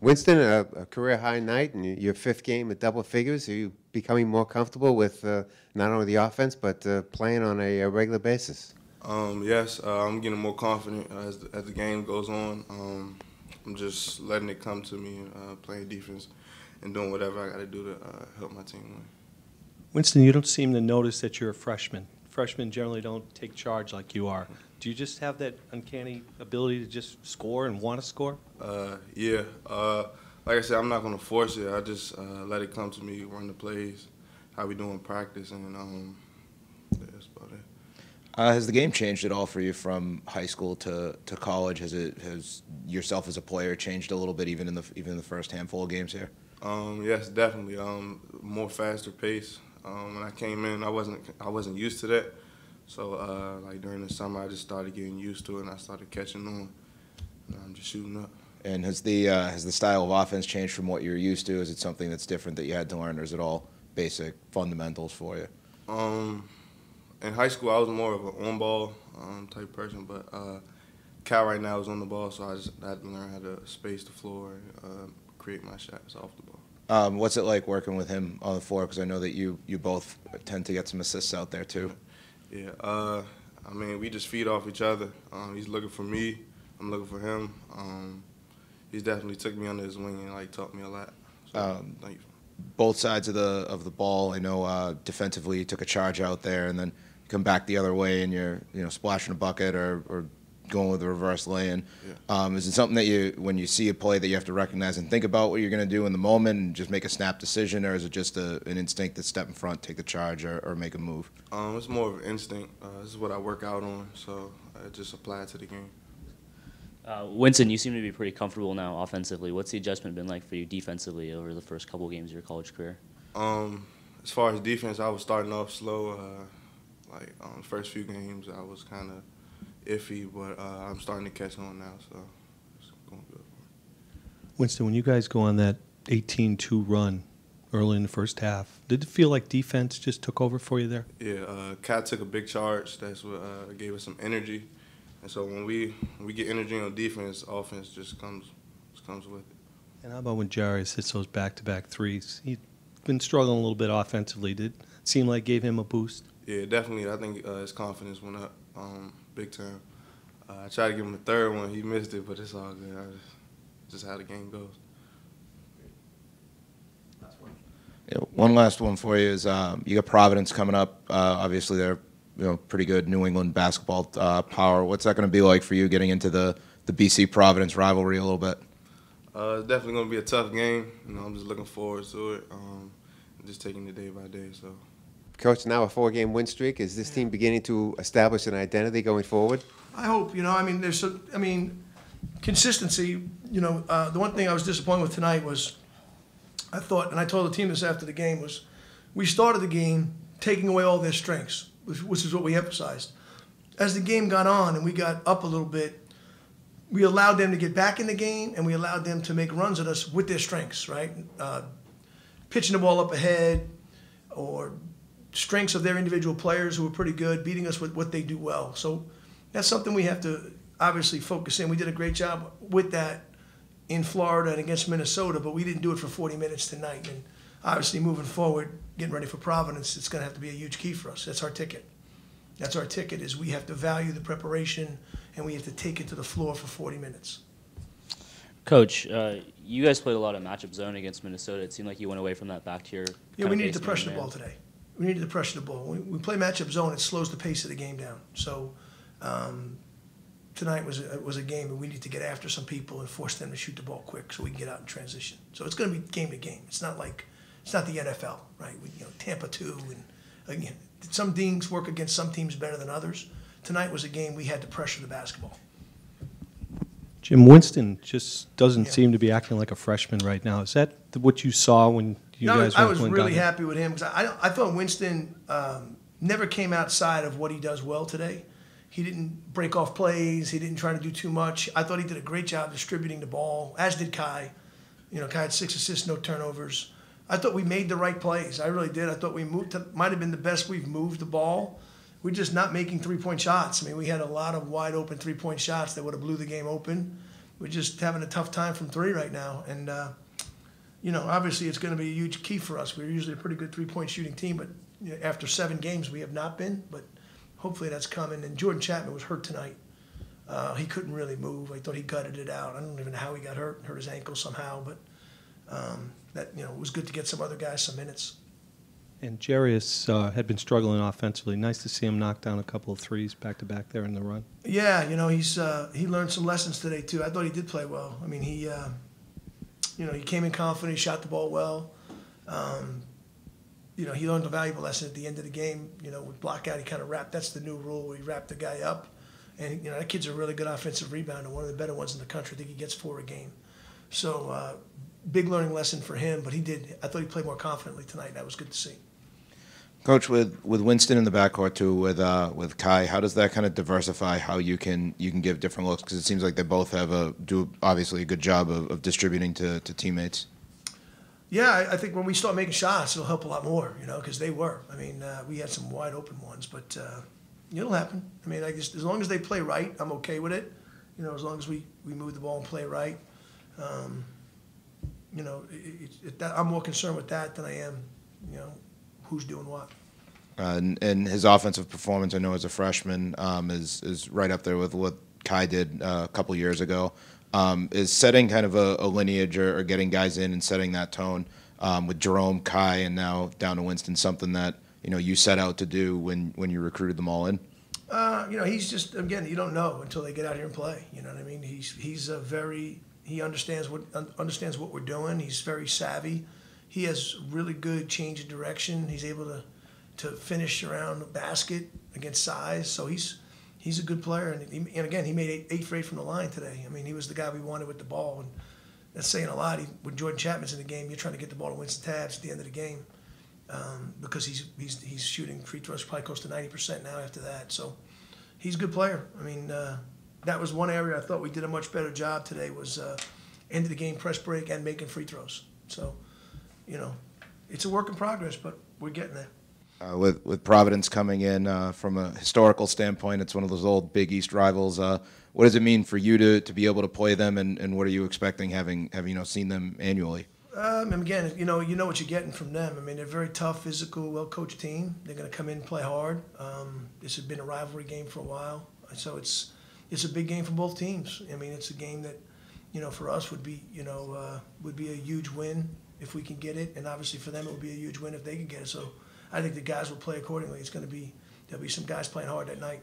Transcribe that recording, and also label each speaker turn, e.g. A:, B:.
A: Winston, a career high night and your fifth game at double figures. Are you becoming more comfortable with not only the offense but playing on a regular basis?
B: Yes, I'm getting more confident as the game goes on. I'm just letting it come to me, playing defense and doing whatever I got to do to help my team win.
C: Winston, you don't seem to notice that you're a freshman. Freshmen generally don't take charge like you are. Do you just have that uncanny ability to just score and want to score?
B: Yeah. Like I said, I'm not going to force it. I just let it come to me, run the plays, how we do in practice, and yeah, that's about it.
D: Has the game changed at all for you from high school to college? Has yourself as a player changed a little bit, even in the first handful of games here?
B: Yes, definitely. More faster pace. When I came in, I wasn't used to that. So like during the summer, I just started getting used to it, and I started catching on. And I'm just shooting up.
D: And has the style of offense changed from what you're used to? Is it something that's different that you had to learn, or is it all basic fundamentals for you?
B: In high school, I was more of an on-ball type person, but Cal right now is on the ball, so I had to learn how to space the floor and create my shots off the ball.
D: What's it like working with him on the floor? Because I know that you both tend to get some assists out there too.
B: Yeah, I mean, we just feed off each other. He's looking for me, I'm looking for him. He's definitely took me under his wing and like taught me a lot. So, thank you.
D: Both sides of the ball. I know defensively you took a charge out there, and then you come back the other way and you're splashing a bucket or going with a reverse lay-in. Yeah. Is it something that when you see a play that you have to recognize and think about what you're going to do in the moment and just make a snap decision, or is it just an instinct to step in front, take the charge, or make a move?
B: It's more of an instinct. This is what I work out on, so I just apply it to the game.
E: Winston, you seem to be pretty comfortable now offensively. What's the adjustment been like for you defensively over the first couple games of your college career?
B: As far as defense, I was starting off slow. The first few games, I was kind of iffy, but I'm starting to catch on now, so it's going good.
C: Winston, when you guys go on that 18-2 run early in the first half, did it feel like defense just took over for you there?
B: Yeah, Cat took a big charge. That's what gave us some energy. And so when we get energy on defense, offense just comes with it.
C: And how about when Jarius hits those back-to-back threes? He's been struggling a little bit offensively. Did it seem like gave him a boost?
B: Yeah, definitely. I think his confidence went up big time. I tried to give him a third one. He missed it, but it's all good. Just how the game goes.
D: Yeah, one last one for you is you got Providence coming up. Obviously, they're pretty good New England basketball power. What's that going to be like for you getting into the BC Providence rivalry a little bit?
B: It's definitely going to be a tough game. I'm just looking forward to it. Just taking it day by day. So,
A: Coach, now a 4-game win streak. Is this team beginning to establish an identity going forward?
F: I hope. Consistency. The one thing I was disappointed with tonight was I thought, and I told the team this after the game, was we started the game taking away all their strengths, which is what we emphasized. As the game got on and we got up a little bit, we allowed them to get back in the game and we allowed them to make runs at us with their strengths, right? Pitching the ball up ahead or strengths of their individual players who were pretty good, beating us with what they do well. So that's something we have to obviously focus in. We did a great job with that in Florida and against Minnesota, but we didn't do it for 40 minutes tonight. And obviously moving forward, getting ready for Providence, it's going to have to be a huge key for us. That's our ticket. That's our ticket, is we have to value the preparation and we have to take it to the floor for 40 minutes.
E: Coach, you guys played a lot of matchup zone against Minnesota. It seemed like you went away from that back to your
F: we needed to pressure the ball today. We needed to pressure the ball. When we play matchup zone, it slows the pace of the game down. So tonight was a game where we need to get after some people and force them to shoot the ball quick so we can get out in transition. So it's going to be game to game. It's not the NFL, right? Tampa 2, and again, some teams work against some teams better than others. Tonight was a game we had to pressure the basketball.
C: Jim, Winston just doesn't seem to be acting like a freshman right now. Is that what you saw when you guys were
F: I was really happy with him because I thought Winston never came outside of what he does well today. He didn't break off plays. He didn't try to do too much. I thought he did a great job distributing the ball, as did Kai. Kai had 6 assists, no turnovers. I thought we made the right plays. I really did. I thought we might have been the best we've moved the ball. We're just not making three-point shots. I mean, we had a lot of wide-open three-point shots that would have blew the game open. we're just having a tough time from three right now. And, obviously it's going to be a huge key for us. We're usually a pretty good three-point shooting team, but after 7 games we have not been. But hopefully that's coming. And Jordan Chapman was hurt tonight. He couldn't really move. I thought he gutted it out. I don't even know how he got hurt his ankle somehow. But it was good to get some other guys some minutes.
C: And Jarius had been struggling offensively. Nice to see him knock down a couple of threes back-to-back there in the run.
F: Yeah, he learned some lessons today too. I thought he did play well. I mean, he came in confident, he shot the ball well. He learned a valuable lesson at the end of the game. With block out, he kind of wrapped. That's the new rule where you wrap the guy up. And, that kid's a really good offensive rebounder, one of the better ones in the country. I think he gets 4 a game. So, big learning lesson for him, but I thought he played more confidently tonight. That was good to see.
D: Coach, with Wynston in the backcourt too, with Kai, how does that kind of diversify how you can give different looks? Because it seems like they both do obviously a good job of distributing to teammates.
F: Yeah, I think when we start making shots, it'll help a lot more, because they were. I mean, we had some wide open ones, but it'll happen. I mean, I guess as long as they play right, I'm okay with it. As long as we move the ball and play right. I'm more concerned with that than I am, who's doing what.
D: And his offensive performance, I know as a freshman, is right up there with what Kai did a couple years ago. Is setting kind of a lineage or getting guys in and setting that tone with Jerome, Kai, and now down to Wynston, something that you set out to do when you recruited them all in?
F: He's just, again, you don't know until they get out here and play. You know what I mean? He understands what we're doing. He's very savvy. He has really good change of direction. He's able to finish around the basket against size. So he's a good player. And again, he made 8 for 8 from the line today. I mean, he was the guy we wanted with the ball. And that's saying a lot. When Jordan Chapman's in the game, you're trying to get the ball to Wynston Tabbs at the end of the game because he's shooting free throws probably close to 90% now after that. So he's a good player. I mean, that was one area I thought we did a much better job today was end of the game press break and making free throws. So, it's a work in progress, but we're getting there.
D: With Providence coming in from a historical standpoint, it's one of those old Big East rivals. What does it mean for you to be able to play them, and what are you expecting having seen them annually?
F: And again, you know what you're getting from them. I mean, they're a very tough, physical, well-coached team. They're going to come in and play hard. This has been a rivalry game for a while, so it's a big game for both teams. I mean, it's a game that for us would be a huge win if we can get it, and obviously for them it would be a huge win if they can get it. So I think the guys will play accordingly. There'll be some guys playing hard that night.